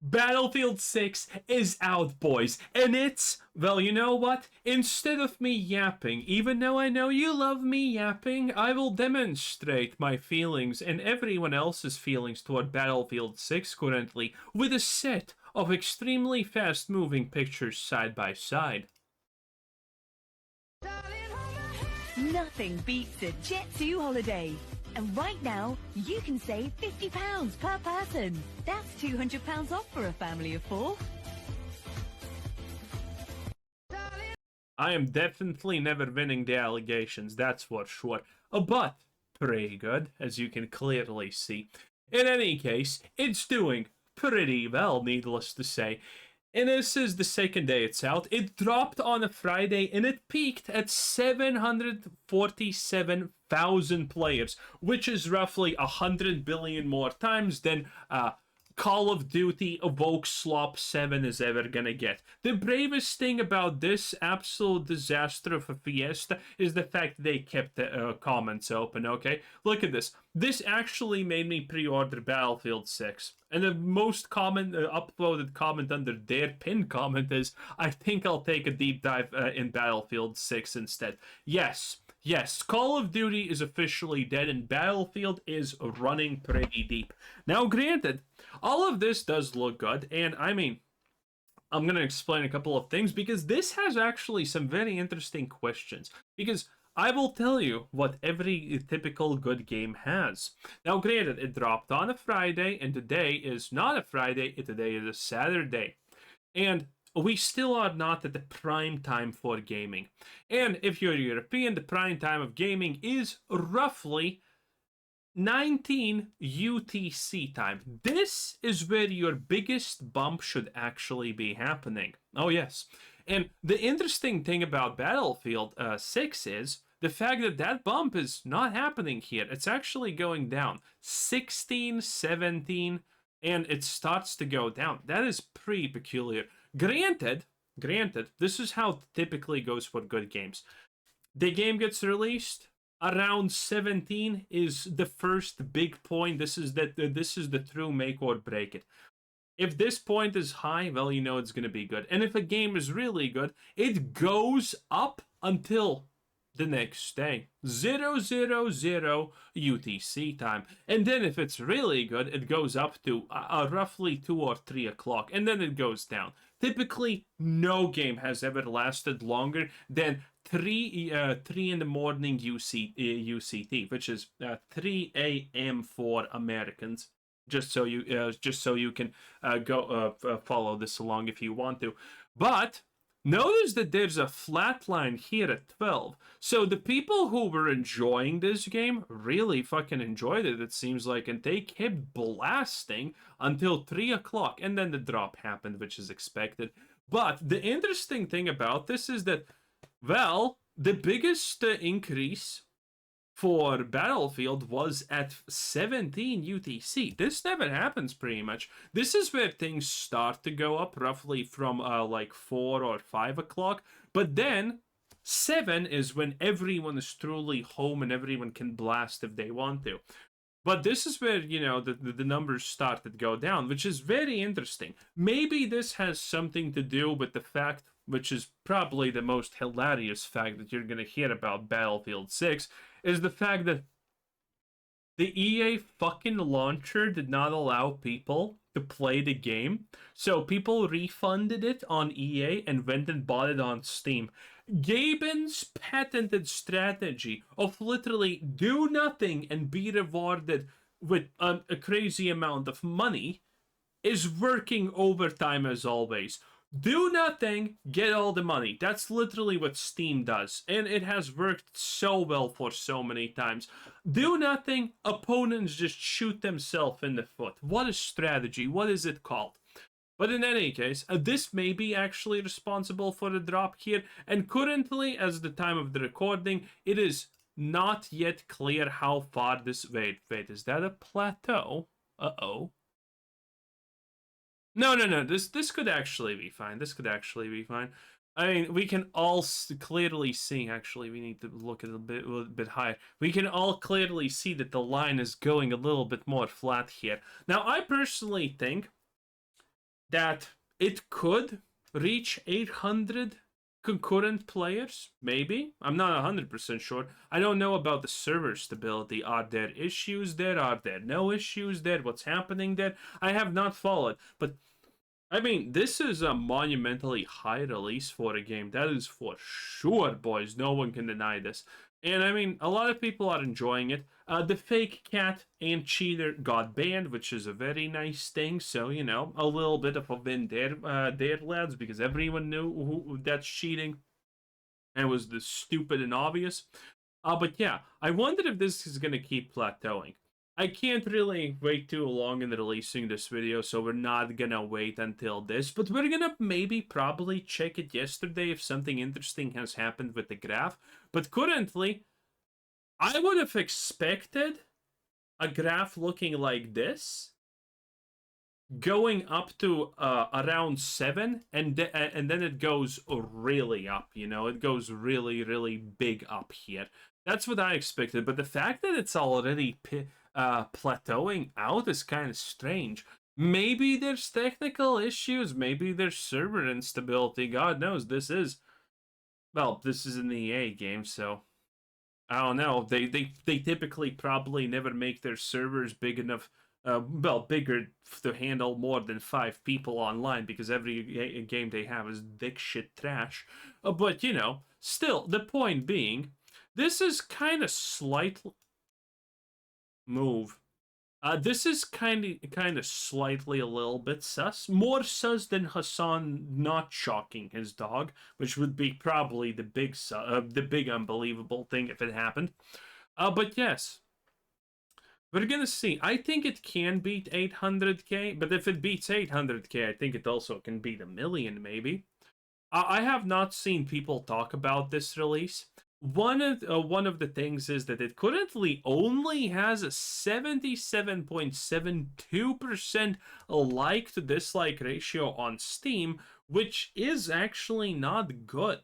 Battlefield 6 is out, boys, and it's, well, you know what? Instead of me yapping, even though I know you love me yapping, I will demonstrate my feelings and everyone else's feelings toward Battlefield 6 currently with a set of extremely fast-moving pictures side by side. Nothing beats a Jet 2 holiday. And right now, you can save £50 per person. That's £200 off for a family of 4. I am definitely never winning the allegations, that's for sure. But pretty good, as you can clearly see. In any case, it's doing pretty well, needless to say. And this is the second day it's out. It dropped on a Friday and it peaked at 747,000 players, which is roughly 100 billion more times than Call of Duty Evoke Slop 7 is ever gonna get. The bravest thing about this absolute disaster of a fiesta is the fact they kept the comments open, okay? Look at this. This actually made me pre-order Battlefield 6. And the most common upvoted comment under their pinned comment is, I think I'll take a deep dive in Battlefield 6 instead. Yes, Call of Duty is officially dead and Battlefield is running pretty deep. Now, granted, all of this does look good, and I mean, I'm going to explain a couple of things because this has actually some very interesting questions. Because I will tell you what every typical good game has. Now, granted, it dropped on a Friday, and today is not a Friday, today is a Saturday. And we still are not at the prime time for gaming. And if you're European, the prime time of gaming is roughly 19 UTC time. This is where your biggest bump should actually be happening. Oh, yes. And the interesting thing about Battlefield 6 is the fact that that bump is not happening here. It's actually going down. 16, 17, and it starts to go down. That is pretty peculiar. Granted, this is how it typically goes for good games. The game gets released, around 17 is the first big point. This is the true make or break it. If this point is high, well, you know it's going to be good. And if a game is really good, it goes up until the next day. 000 UTC time. And then if it's really good, it goes up to roughly 2 or 3 o'clock. And then it goes down. Typically, no game has ever lasted longer than 3 in the morning UCT, which is 3 a.m. for Americans. Just so you can go follow this along if you want to. But notice that there's a flat line here at 12. So the people who were enjoying this game really fucking enjoyed it, it seems like, and they kept blasting until 3 o'clock, and then the drop happened, which is expected. But the interesting thing about this is that, well, the biggest increase for Battlefield was at 17 UTC. This never happens pretty much. This is where things start to go up roughly from like 4 or 5 o'clock. But then 7 is when everyone is truly home and everyone can blast if they want to. But this is where, you know, the numbers start to go down, which is very interesting. Maybe this has something to do with the fact, which is probably the most hilarious fact that you're going to hear about Battlefield 6, is the fact that the EA fucking launcher did not allow people to play the game. So people refunded it on EA and went and bought it on Steam. Gaben's patented strategy of literally do nothing and be rewarded with a crazy amount of money is working overtime as always. Do nothing, get all the money. That's literally what Steam does. And it has worked so well for so many times. Do nothing, opponents just shoot themselves in the foot. What a strategy. What is it called? But in any case, this may be actually responsible for the drop here. And currently, as the time of the recording, it is not yet clear how far this... Wait, is that a plateau? Uh-oh. No. This could actually be fine. I mean, we can all clearly see. Actually, we need to look a little bit higher. We can all clearly see that the line is going a little bit more flat here. Now, I personally think that it could reach 800 concurrent players, maybe. I'm not 100% sure. I don't know about the server stability. Are there issues there? Are there no issues there? What's happening there? I have not followed. But, I mean, this is a monumentally high release for a game. That is for sure, boys. No one can deny this. And, I mean, a lot of people are enjoying it. The fake cat and cheater got banned, which is a very nice thing. So, you know, a little bit of a win there, lads, because everyone knew that's cheating. And it was the stupid and obvious. But yeah, I wonder if this is going to keep plateauing. I can't really wait too long in releasing this video, so we're not gonna wait until this, but we're gonna maybe probably check it yesterday if something interesting has happened with the graph. But currently, I would have expected a graph looking like this, going up to around 7, and then it goes really up, you know? It goes really, really big up here. That's what I expected, but the fact that it's already plateauing out is kind of strange. Maybe there's technical issues, maybe there's server instability, God knows. This is an EA game, so I don't know. They typically probably never make their servers big enough, bigger to handle more than 5 people online, because every game they have is dick shit trash. But you know, still, the point being, this is kind of slightly move. This is kind of slightly a little bit sus. More sus than Hassan not shocking his dog, which would be probably the big unbelievable thing if it happened. But yes, we're gonna see. I think it can beat 800k, but if it beats 800k, I think it also can beat 1 million, maybe. I have not seen people talk about this release. One of the things is that it currently only has a 77.72% like to dislike ratio on Steam, which is actually not good.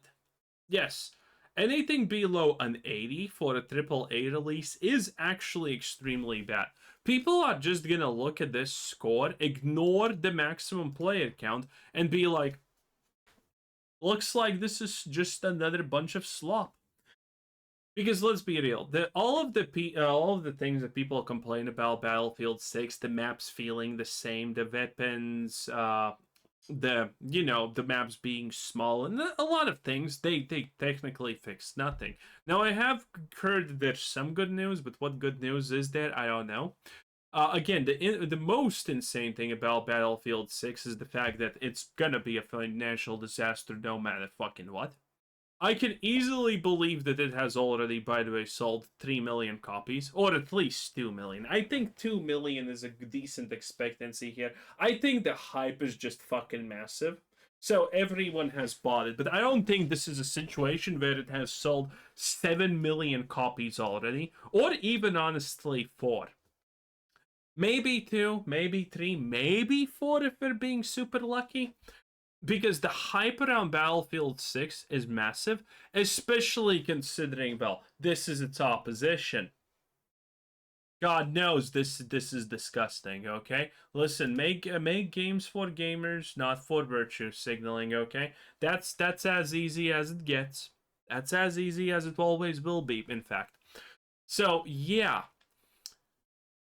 Yes, anything below an 80 for a AAA release is actually extremely bad. People are just gonna look at this score, ignore the maximum player count, and be like, looks like this is just another bunch of slop. Because let's be real, all of the things that people complain about Battlefield 6, the maps feeling the same, the weapons, the maps being small, and a lot of things, they technically fix nothing. Now I have heard there's some good news, but what good news is there? I don't know. Again, the most insane thing about Battlefield 6 is the fact that it's gonna be a financial disaster no matter fucking what. I can easily believe that it has already, by the way, sold 3 million copies, or at least 2 million. I think 2 million is a decent expectancy here. I think the hype is just fucking massive. So everyone has bought it, but I don't think this is a situation where it has sold 7 million copies already, or even honestly 4. Maybe 2, maybe 3, maybe 4 if we're being super lucky. Because the hype around Battlefield 6 is massive, especially considering, well, this is its opposition. God knows this is disgusting, okay? Listen, make games for gamers, not for virtue signaling, okay? That's as easy as it gets. That's as easy as it always will be, in fact. So, yeah,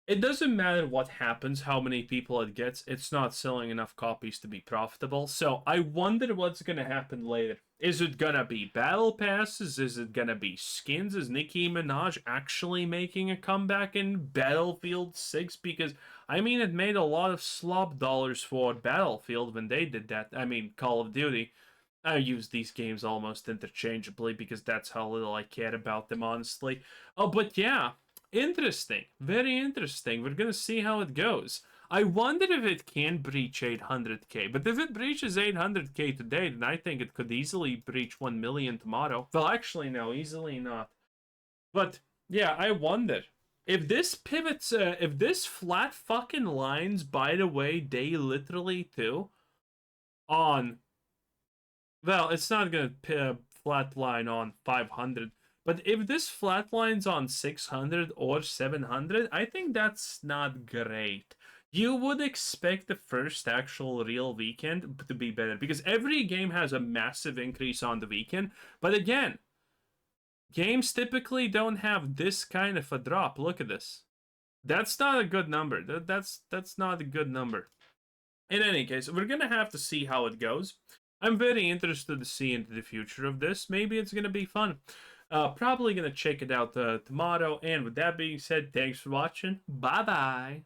it doesn't matter what happens, how many people it gets, it's not selling enough copies to be profitable. So I wonder what's gonna happen later. Is it gonna be battle passes? Is it gonna be skins? Is Nicki Minaj actually making a comeback in Battlefield 6? Because, I mean, it made a lot of slop dollars for Battlefield when they did that. I mean, Call of Duty. I use these games almost interchangeably because that's how little I care about them, honestly. Oh, but yeah, interesting. Very interesting. We're gonna see how it goes. I wonder if it can breach 800k, but if it breaches 800k today, then I think it could easily breach 1 million tomorrow. Well, actually, no, easily not. But yeah, I wonder if this pivots, if this flat fucking lines, by the way, they literally too, on, well, it's not gonna flatline on 500. But if this flatlines on 600 or 700, I think that's not great. You would expect the first actual real weekend to be better because every game has a massive increase on the weekend. But again, games typically don't have this kind of a drop. Look at this. That's not a good number. That's not a good number. In any case, we're gonna have to see how it goes. I'm very interested to see into the future of this. Maybe it's gonna be fun. Probably gonna check it out tomorrow. And with that being said, thanks for watching. Bye bye.